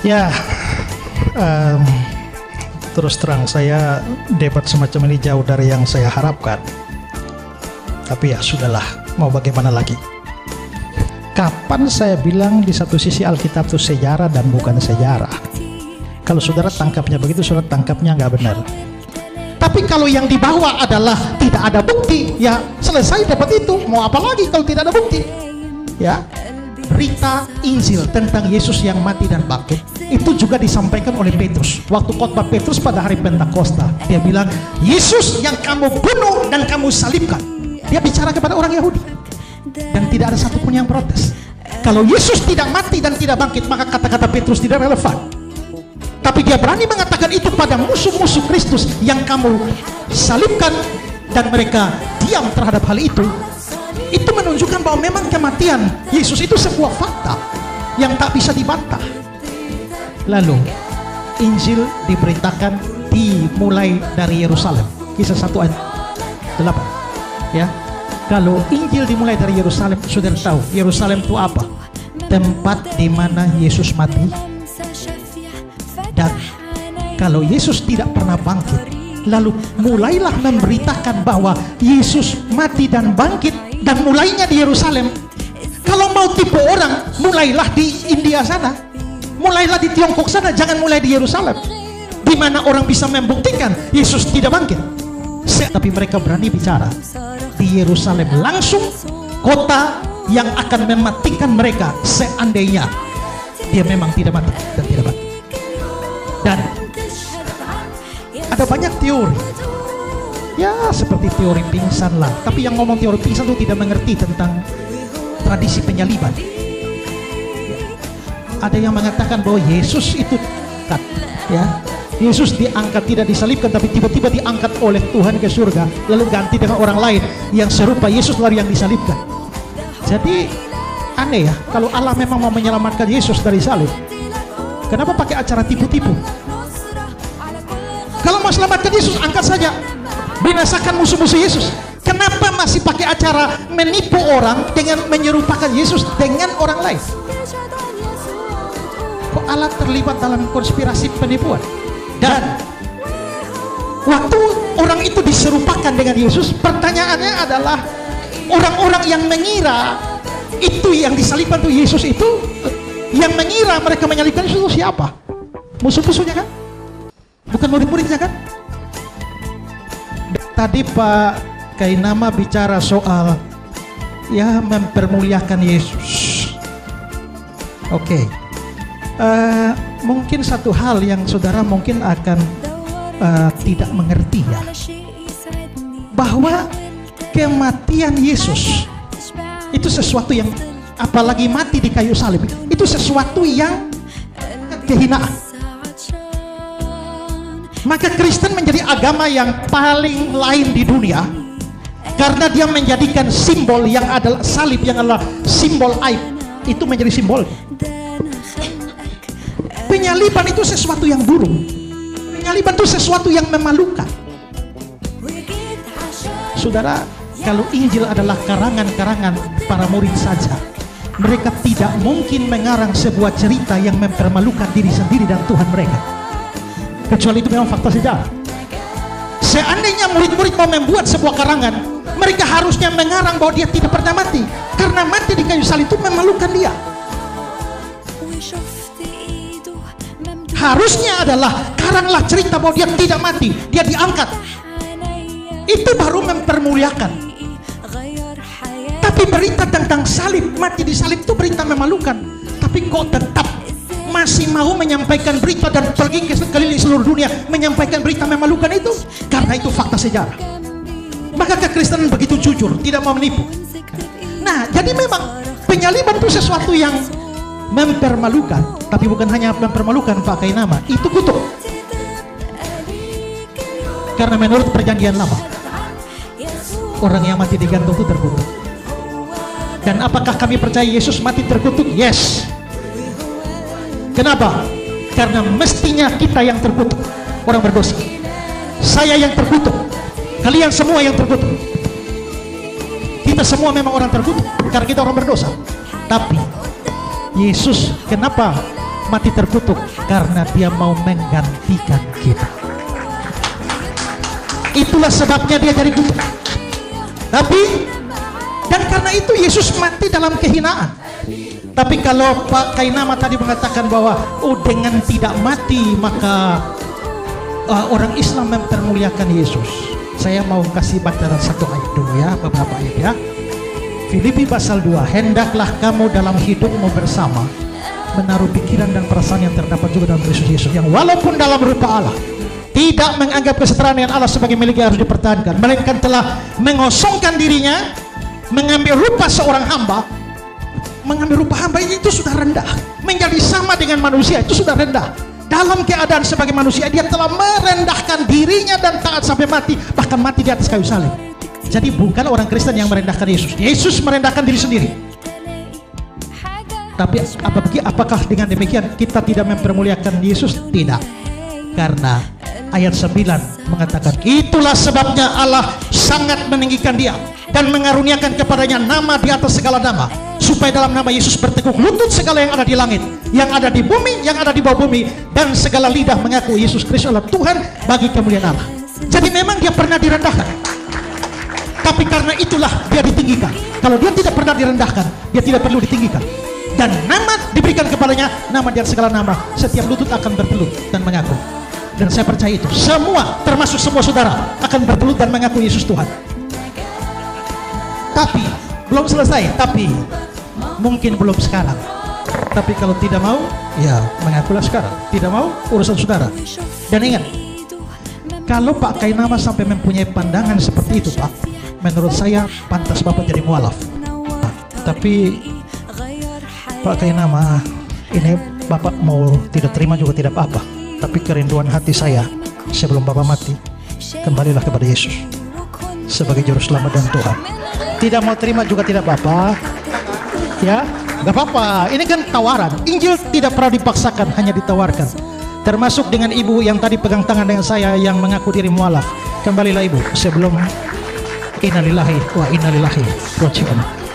Ya, terus terang saya debat semacam ini jauh dari yang saya harapkan. Tapi ya sudahlah, mau bagaimana lagi. Kapan saya bilang di satu sisi Alkitab itu sejarah dan bukan sejarah? Kalau saudara tangkapnya begitu, saudara tangkapnya nggak benar. Tapi kalau yang dibawa adalah tidak ada bukti, ya selesai debat itu. Mau apa lagi kalau tidak ada bukti? Ya, berita Injil tentang Yesus yang mati dan bangkit itu juga disampaikan oleh Petrus waktu khotbah Petrus pada hari Pentakosta. Dia bilang, Yesus yang kamu bunuh dan kamu salibkan. Dia bicara kepada orang Yahudi dan tidak ada satupun yang protes. Kalau Yesus tidak mati dan tidak bangkit, maka kata-kata Petrus tidak relevan. Tapi dia berani mengatakan itu pada musuh-musuh Kristus yang kamu salibkan, dan mereka diam terhadap hal itu. Itu menunjukkan bahwa memang kematian Yesus itu sebuah fakta yang tak bisa dibantah. Lalu Injil diberitakan dimulai dari Yerusalem. Kisah 1 ayat 8. Ya, kalau Injil dimulai dari Yerusalem, saudara tahu Yerusalem itu apa? Tempat di mana Yesus mati. Dan kalau Yesus tidak pernah bangkit, lalu mulailah memberitakan bahwa Yesus mati dan bangkit, dan mulainya di Yerusalem. Kalau mau tipu orang, mulailah di India sana, mulailah di Tiongkok sana, jangan mulai di Yerusalem, di mana orang bisa membuktikan Yesus tidak bangkit. Tapi mereka berani bicara di Yerusalem langsung, kota yang akan mematikan mereka seandainya dia memang tidak mati dan tidak bangkit. Dan ada banyak teori, ya seperti teori pingsan lah. Tapi yang ngomong teori pingsan itu tidak mengerti tentang tradisi penyaliban. Ada yang mengatakan bahwa Yesus itu ya, Yesus diangkat, tidak disalibkan, tapi tiba-tiba diangkat oleh Tuhan ke surga, lalu ganti dengan orang lain yang serupa Yesus lalu yang disalibkan. Jadi aneh ya, kalau Allah memang mau menyelamatkan Yesus dari salib, kenapa pakai acara tipu-tipu? Kalau mau selamatkan Yesus, angkat saja, binasakan musuh-musuh Yesus. Kenapa masih pakai acara menipu orang dengan menyerupakan Yesus dengan orang lain? Kok Allah terlibat dalam konspirasi penipuan? Dan waktu orang itu diserupakan dengan Yesus, pertanyaannya adalah orang-orang yang mengira itu yang disalibkan itu Yesus itu, yang mengira mereka menyalibkan Yesus itu siapa? Musuh-musuhnya kan? Bukan murid-muridnya kan? Tadi Pak Kainama bicara soal ya mempermuliakan Yesus. Oke. Mungkin satu hal yang saudara mungkin akan tidak mengerti ya, bahwa kematian Yesus itu sesuatu yang, apalagi mati di kayu salib, itu sesuatu yang kehinaan. Maka Kristen menjadi agama yang paling lain di dunia karena dia menjadikan simbol yang adalah salib, yang adalah simbol aib, itu menjadi simbol. Penyaliban itu sesuatu yang buruk. Penyaliban itu sesuatu yang memalukan. Saudara, kalau Injil adalah karangan-karangan para murid saja, mereka tidak mungkin mengarang sebuah cerita yang mempermalukan diri sendiri dan Tuhan mereka, kecuali itu memang fakta sejarah. Seandainya murid-murid mau membuat sebuah karangan, mereka harusnya mengarang bahwa dia tidak pernah mati, karena mati di kayu salib itu memalukan dia. Harusnya adalah karanglah cerita bahwa dia tidak mati, dia diangkat. Itu baru mempermuliakan. Tapi berita tentang salib, mati di salib itu berita memalukan. Tapi kok tetap masih mau menyampaikan berita dan pergi ke sekeliling seluruh dunia menyampaikan berita memalukan itu? Karena itu fakta sejarah. Maka kekristenan begitu jujur, tidak mau menipu. Nah, jadi memang penyaliban itu sesuatu yang mempermalukan, tapi bukan hanya mempermalukan Pak Kainama, itu kutuk. Karena menurut perjanjian lama, orang yang mati digantung itu terkutuk. Dan apakah kami percaya Yesus mati terkutuk? Yes. Kenapa? Karena mestinya kita yang terkutuk, orang berdosa. Saya yang terkutuk, kalian semua yang terkutuk. Kita semua memang orang terkutuk karena kita orang berdosa. Tapi Yesus, kenapa mati terkutuk karena dia mau menggantikan kita. Itulah sebabnya dia jadi kutuk. Dan karena itu Yesus mati dalam kehinaan. Tapi kalau Pak Kainama tadi mengatakan bahwa dengan tidak mati maka orang Islam mempermuliakan Yesus, saya mau kasih bacaan satu ayat dulu ya, beberapa ayat ya. Filipi pasal 2, hendaklah kamu dalam hidupmu bersama menaruh pikiran dan perasaan yang terdapat juga dalam Kristus Yesus, yang walaupun dalam rupa Allah tidak menganggap kesetaraan dengan Allah sebagai miliknya harus dipertahankan, melainkan telah mengosongkan dirinya, mengambil rupa seorang hamba. Mengambil rupa hamba itu sudah rendah, menjadi sama dengan manusia itu sudah rendah. Dalam keadaan sebagai manusia dia telah merendahkan dirinya dan taat sampai mati, bahkan mati di atas kayu salib. Jadi bukan orang Kristen yang merendahkan Yesus, Yesus merendahkan diri sendiri. Tapi apakah dengan demikian kita tidak mempermuliakan Yesus? Tidak. Karena ayat 9 mengatakan, itulah sebabnya Allah sangat meninggikan dia dan mengaruniakan kepadanya nama di atas segala nama, supaya dalam nama Yesus bertekuk lutut segala yang ada di langit, yang ada di bumi, yang ada di bawah bumi, dan segala lidah mengaku Yesus Kristus adalah Tuhan bagi kemuliaan Allah. Jadi memang dia pernah direndahkan, tapi karena itulah dia ditinggikan. Kalau dia tidak pernah direndahkan, dia tidak perlu ditinggikan. Dan nama diberikan kepadanya, nama di atas segala nama, setiap lutut akan bertelut dan mengaku. Dan saya percaya itu semua, termasuk semua saudara, akan bertelut dan mengaku Yesus Tuhan. Tapi belum selesai, tapi mungkin belum sekarang. Tapi kalau tidak mau, ya mengakulah sekarang. Tidak mau, urusan saudara. Dan ingat, kalau Pak Kainama sampai mempunyai pandangan seperti itu, Pak, menurut saya pantas Bapak jadi mualaf. Tapi Pak Kainama, ini Bapak mau tidak terima juga tidak apa-apa. Tapi kerinduan hati saya sebelum Bapak mati, kembalilah kepada Yesus sebagai juru selamat dan Tuhan. Tidak mau terima juga tidak apa-apa, ya, gak apa-apa. Ini kan tawaran. Injil tidak pernah dipaksakan, hanya ditawarkan. Termasuk dengan ibu yang tadi pegang tangan dengan saya yang mengaku diri mualaf. Kembalilah ibu sebelum innalillahi wa innalillahi raji'un.